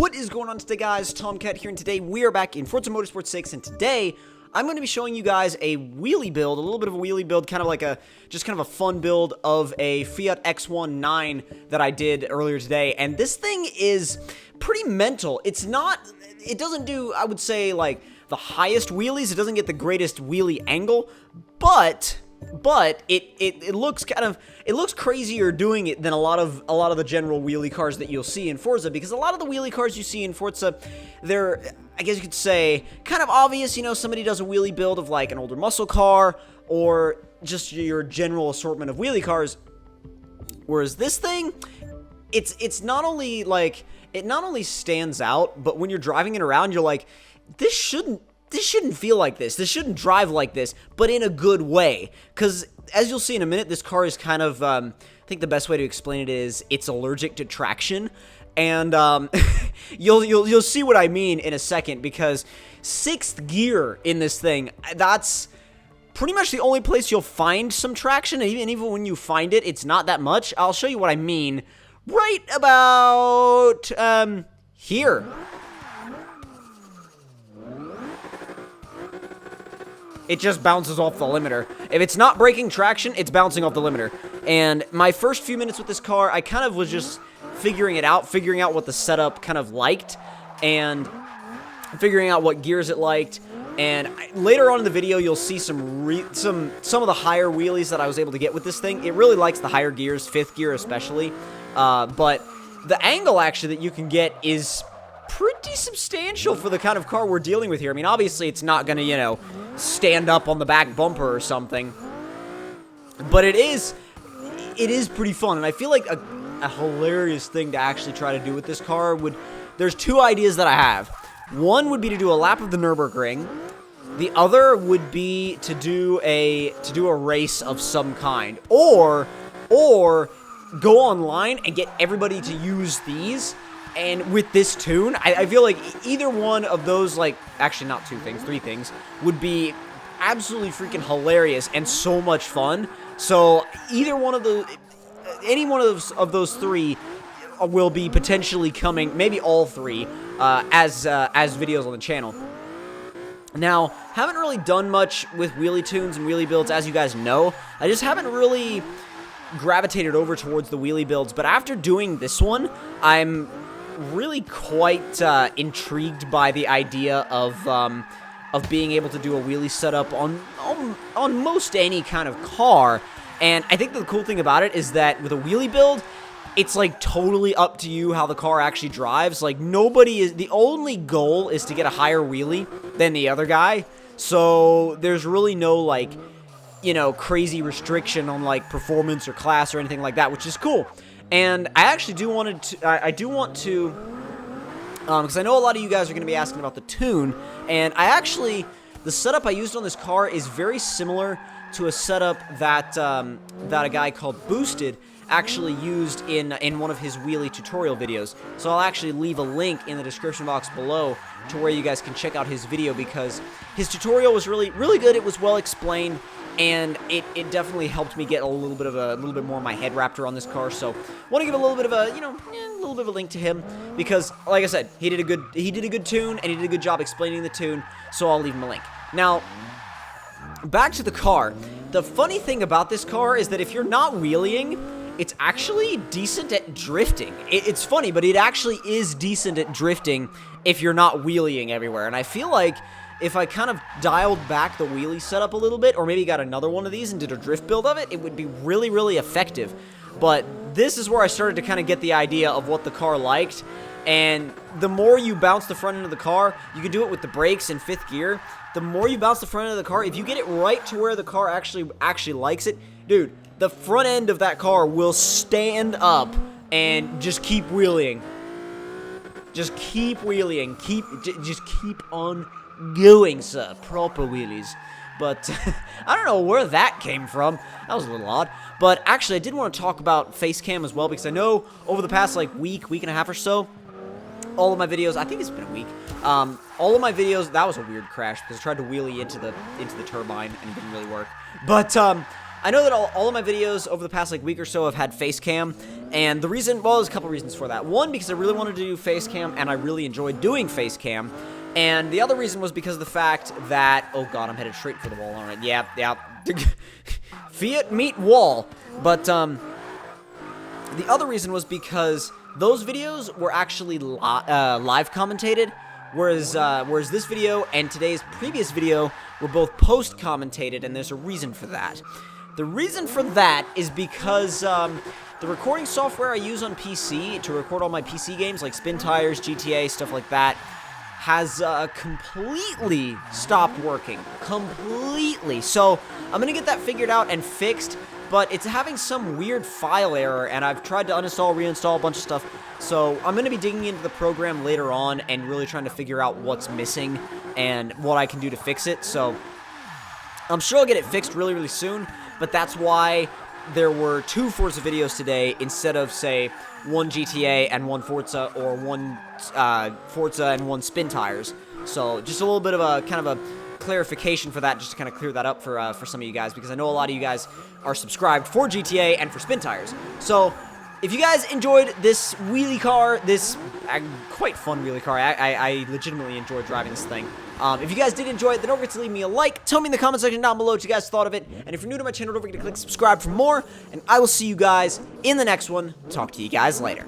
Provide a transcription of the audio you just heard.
What is going on today, guys? Tomcat here, and today we are back in Forza Motorsport 6, and today I'm going to be showing you guys a wheelie build, a little bit of a wheelie build, kind of like just kind of a fun build of a Fiat X19 that I did earlier today, and this thing is pretty mental. It doesn't do, I would say, like, the highest wheelies. It doesn't get the greatest wheelie angle, but it looks crazier doing it than a lot of the general wheelie cars that you'll see in Forza, because a lot of the wheelie cars you see in Forza, they're, I guess you could say, kind of obvious. You know, somebody does a wheelie build of like an older muscle car or just your general assortment of wheelie cars, whereas this thing, it's not only like, it not only stands out, but when you're driving it around, you're like, this shouldn't feel like this. This shouldn't drive like this, but in a good way. Because as you'll see in a minute, this car is kind of, I think the best way to explain it is it's allergic to traction. And you'll see what I mean in a second, because 6th gear in this thing, that's pretty much the only place you'll find some traction. And even when you find it, it's not that much. I'll show you what I mean right about here. It just bounces off the limiter. If it's not breaking traction, it's bouncing off the limiter. And my first few minutes with this car, I kind of was just figuring it out, figuring out what the setup kind of liked, and figuring out what gears it liked. And later on in the video, you'll see some of the higher wheelies that I was able to get with this thing. It really likes the higher gears, 5th gear especially. But the angle actually that you can get is pretty substantial for the kind of car we're dealing with here. I mean, obviously it's not gonna, you know, stand up on the back bumper or something, but it is pretty fun. And I feel like a hilarious thing to actually try to do with this car there's two ideas that I have. One would be to do a lap of the Nürburgring. The other would be to do a race of some kind, or go online and get everybody to use these. And with this tune, I feel like either one of those, like, actually not 2 things, 3 things, would be absolutely freaking hilarious and so much fun. So either one of any one of those 3 will be potentially coming, maybe all 3, as videos on the channel. Now, haven't really done much with wheelie tunes and wheelie builds, as you guys know. I just haven't really gravitated over towards the wheelie builds, but after doing this one, I'm really quite intrigued by the idea of being able to do a wheelie setup on most any kind of car. And I think the cool thing about it is that with a wheelie build, it's like totally up to you how the car actually drives. Like, the only goal is to get a higher wheelie than the other guy. So there's really no, like, you know, crazy restriction on like performance or class or anything like that, which is cool. And I actually do want to, because I know a lot of you guys are going to be asking about the tune, and the setup I used on this car is very similar to a setup that a guy called Boosted actually used in one of his wheelie tutorial videos. So I'll actually leave a link in the description box below to where you guys can check out his video, because his tutorial was really good. It was well explained, and it definitely helped me get a little bit more of my head wrapped around this car. So want to give a little bit of a, you know, a little bit of a link to him, because like I said, he did a good tune, and he did a good job explaining the tune, so I'll leave him a link. Now, back to the car. The funny thing about this car is that if you're not wheeling, it's actually decent at drifting. It's funny, but it actually is decent at drifting if you're not wheeling everywhere. And I feel like if I kind of dialed back the wheelie setup a little bit, or maybe got another one of these and did a drift build of it, it would be really, really effective. But this is where I started to kind of get the idea of what the car liked. And the more you bounce the front end of the car, you can do it with the brakes in 5th gear. The more you bounce the front end of the car, if you get it right to where the car actually likes it, dude, the front end of that car will stand up and just keep wheeling. Just keep wheeling. Just keep on going, sir. Proper wheelies. But I don't know where that came from. That was a little odd. But actually, I did want to talk about face cam as well, because I know over the past like week and a half or so, all of my videos, I think it's been a week, all of my videos, that was a weird crash because I tried to wheelie into the turbine and it didn't really work. But I know that all of my videos over the past like week or so have had face cam, And the reason, well, there's a couple reasons for that. One, because I really wanted to do face cam, and I really enjoyed doing face cam. And the other reason was because of the fact that, oh god, I'm headed straight for the wall, alright, yeah. Fiat meet wall. But, the other reason was because those videos were actually live commentated, whereas this video and today's previous video were both post-commentated, and there's a reason for that. The reason for that is because, the recording software I use on PC to record all my PC games, like Spin Tires, GTA, stuff like that, has completely stopped working. Completely. So, I'm going to get that figured out and fixed, but it's having some weird file error, and I've tried to uninstall, reinstall a bunch of stuff. So, I'm going to be digging into the program later on and really trying to figure out what's missing and what I can do to fix it. So, I'm sure I'll get it fixed really, really soon, but that's why there were 2 Forza videos today instead of, say, 1 GTA and 1 Forza, or 1 Forza and 1 Spin Tires. So just a little bit of a kind of a clarification for that, just to kind of clear that up for some of you guys, because I know a lot of you guys are subscribed for GTA and for Spin Tires. So if you guys enjoyed this wheelie car, this quite fun wheelie car, I legitimately enjoyed driving this thing. If you guys did enjoy it, then don't forget to leave me a like. Tell me in the comment section down below what you guys thought of it. And if you're new to my channel, don't forget to click subscribe for more. And I will see you guys in the next one. Talk to you guys later.